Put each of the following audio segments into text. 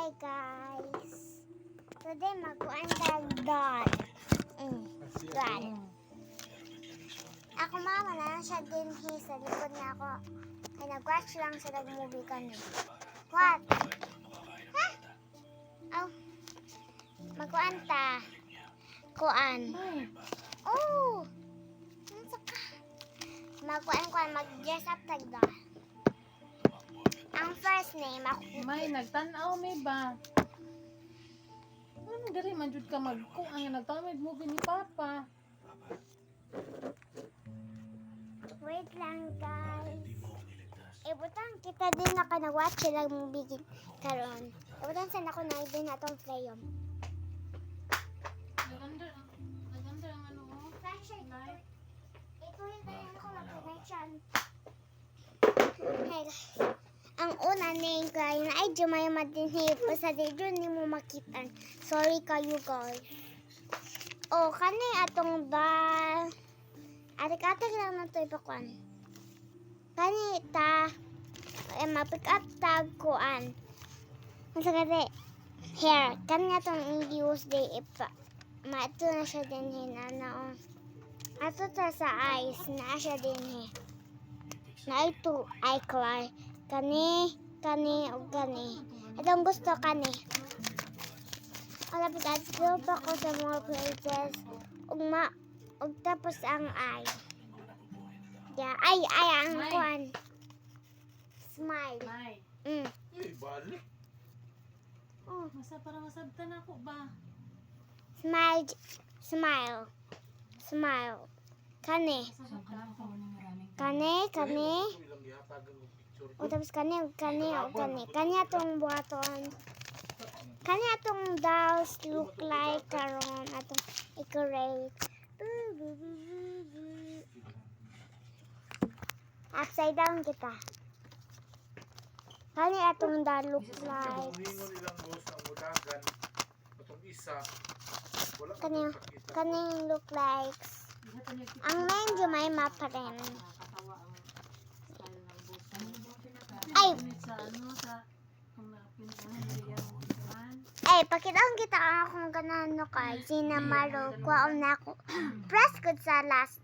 Hi guys! Today magkuhan tag doll. Doll. Ako mama na siya din sa likod na ako. Ay nag-watch lang sa nag-movie kami. What? Ha? Oh. Magkuhan ta. Kuan. Oh! Magkuhan mag-dress up tag doll. Ang first name ako. May nagtanaw may ba? Ano diri man jud ka magko ang nagtamid movie ni Papa. Wait lang guys. Ibutan kita din na kanawatch sila movie karon. Ibutan sa ako na din atong frame. Naganda ang ano mo. Flashlight. Ito yung tayo ako mag-connection. Hey guys. Ang una na yung ay jumay madinhi pa sa dito ni mo makita. Sorry kayo guys. Oh, kani atong ba atik-atik lang na ito ipakuan. Kani ta mapick up tag kuan. Masa kate hair. Kani atong use day ipa. Mato na siya din hinana oh. Ato ta sa eyes na siya din na ito eye color. Kani, o kani. Itong gusto kani. Alapit at group ako sa mga places. Ug tapos ang eye. Yeah, ay, ang Smile. kuan. Smile. May. Balik. Oh, Masa para masabtan ako ba? smile. Smile. Kani. Masabtan ako ng maraming. Kani. Ilang gihatagan mo picture O tapos kani. Kani atong buhaton. Kani atong dolls look like karon atong i-create. Upside down kita. Kani atong doll look like. Humingon ilang boss ang mudagan. Atong isa. Wala ka Kani pakita. kani look like. Ang name Jemima pa rin. Nakakatawa ang style ng boss. Ay! Sa ano sa kung napinsahan niya man. Ay, pakitaon kita akong ganano kay Sinamaro. Kuwaon na ako. Press good sa last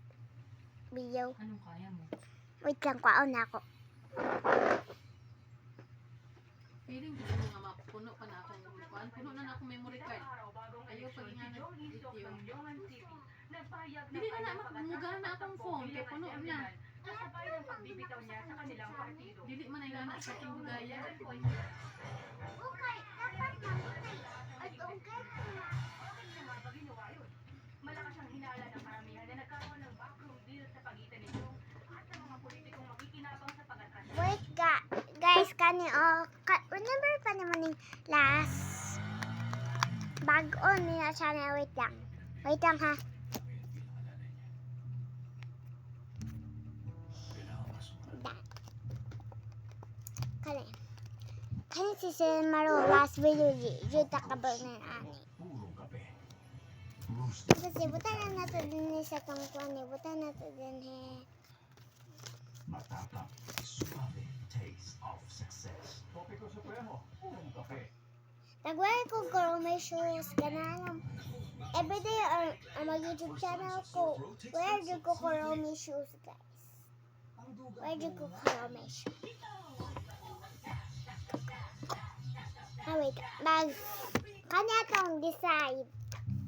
video. Anong kaya mo? Wait lang, kuwaon na ako. Feeling ko nga mapuno pa na akong kuan. Puno na akong memory card. Ayaw pag inganap yung dili na magmuga na akong phone kay puno na. Dili man ay gana sa aking bugaya. Okay, dapat mamatay. At okay. Malakas ang hinala ng karamihan na nagkaroon ng backroom deal sa pagitan nito at sa mga politikong makikinabang sa pag-atras. Wait, guys, kani remember pa naman yung last bag-on niya channel. Wait lang ha. Kani si Sinamaro last video juta kabal na ani. Kasi buta na nato din sa tangkuan ni buta na to din Matapang, suave taste of success. Topiko Supremo, purong kape. Nag-wear ko may shoes ganang everyday ang mag-YouTube channel ko. Wear jud ko may shoes guys. Wear jud ko may shoes. Wait, kanya tong decide.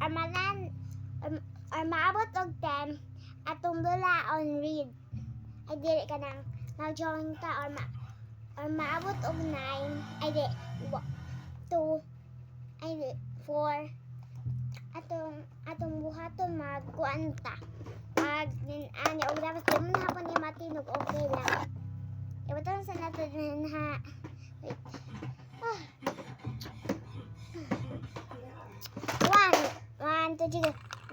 Amalan maabot og 10 atong dula on read. Ay dili ka nang mag-join ka or maabot og 9 ay di 2 ay di 4 atong buhaton magkuan ta pag ani og dapat di man hapon ni matinog okay lang ibuton sa nato din ha wait One, two,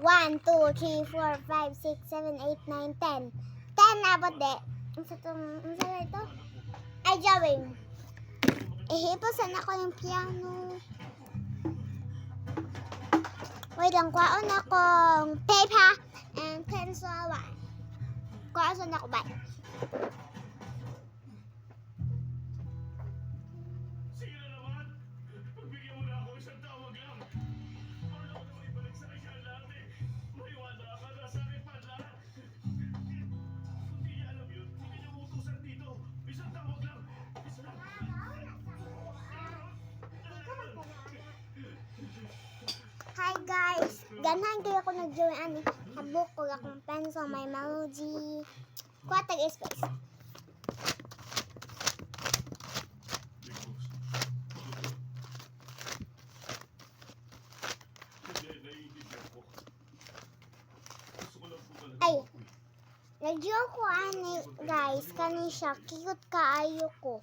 1, 2, 3, 4, 5, 6, 7, 8, 9, 10. 10 abot de. Ang sa ito? Ay, drawing. Ihipasan ako yung piano. Wait lang, kwaon akong paper and pencil. Kwaon ako ba? Sila naman. Bye guys. Ganahan kayo ako nag-join ani. Habok ko akong pencil, may emoji. Kuha tag space. Ay, nag-joke ko ani guys. Kani siya, cute kaayo ko.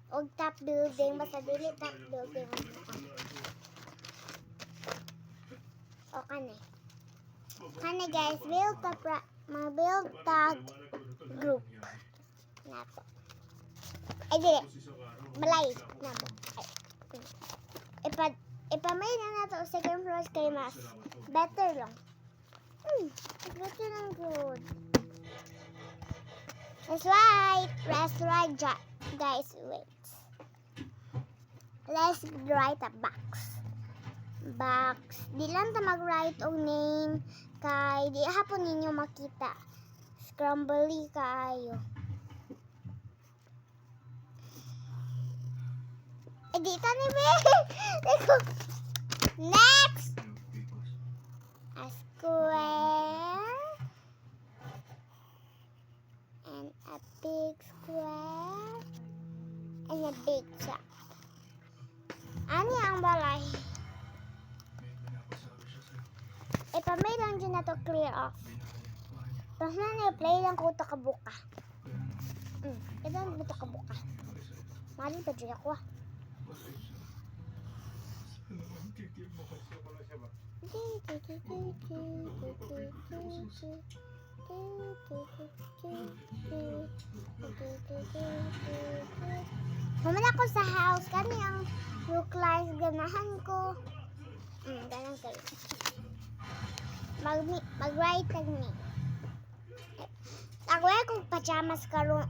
Og top building, basta dili top building. O kani. Kani guys, build top, mag-build top group. Nato. Ay, dili. Balay. Nato. Ay. Ipamay na nato second floor kay mas. Better lang. Better lang good. That's right. That's right, guys. Wait. Let's write a box. Box. Di lang ta mag-write og name kay di hapon ninyo makita. Scrambly kaayo. Di ta ni be. Next. A square and a big square and a big shop. Ani ang balay. Ipamay lang dyan na to clear off. Tapos na play lang ko ito kabuka. Ito lang ito kabuka. Mali pa dyan ako ah. Naman ako sa house. Kani ang look like ganahan ko. Ganang kayo. Mag-write tag ni. Ako kong pajamas karon.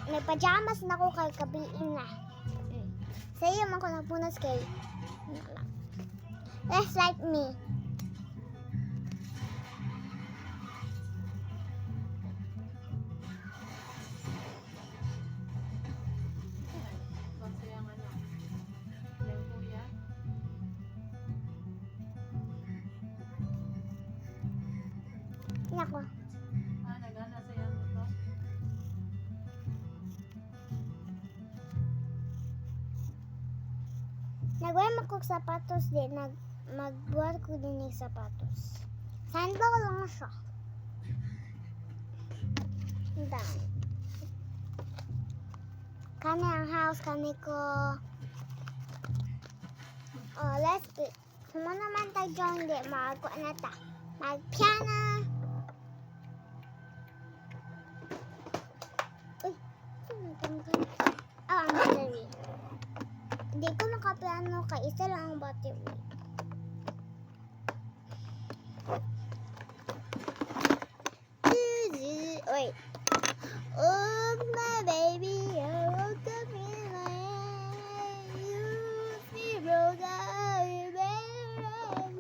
Nagpajamas na ko kay kabiin na. Sa'yo man ko nagpunas kay. That's like me. Basta yung ano, yung kuya. Nako. Nagana sa yan ito. Nagwear mo kong sapatos din. Magbuhat ko din yung sapatos. Sandal lang siya. Down. Kani ang house, kani ko. Oh, let's do. Kung naman tayo dyan, di, magkuha na ta. Mag-piano. Uy, ang battery. Hindi ko makapiano ka. Isa lang ang battery. Wait. Oh, my baby, I woke up in my head. You feel broke out, you better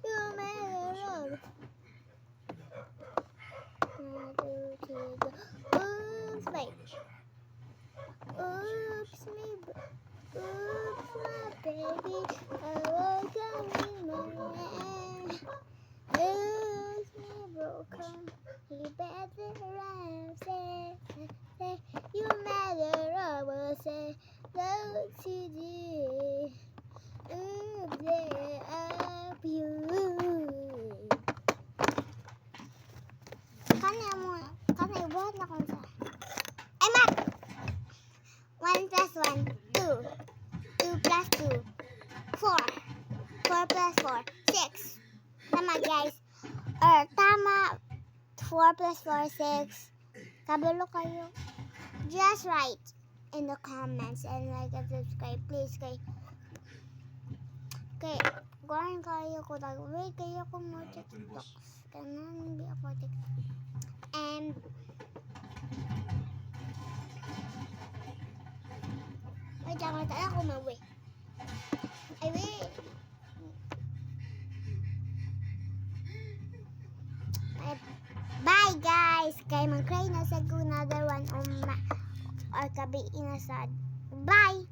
you matter. Oops, wait. Oops, my baby, I woke up in my head. Oops, me broken. You better say, you matter, I will say, love to do. Oops, they up you. Kani buhat na kung sa. Ay, Mat! 1 plus 1, 2. 2 plus 2, 4. 4 plus 4, 6. Tama, guys. Tama. 4 plus 4, 6. Kabalo kayo. Just write in the comments and like and subscribe. Please, kay gawin kayo ko. Wait kayo ko mo TikToks. Kanan, hindi ako TikTok. And wait lang, wait lang ako mag-wait. Ay, wait. Bye guys! Kay mag-cry na sa another one or kabi inasad. Bye!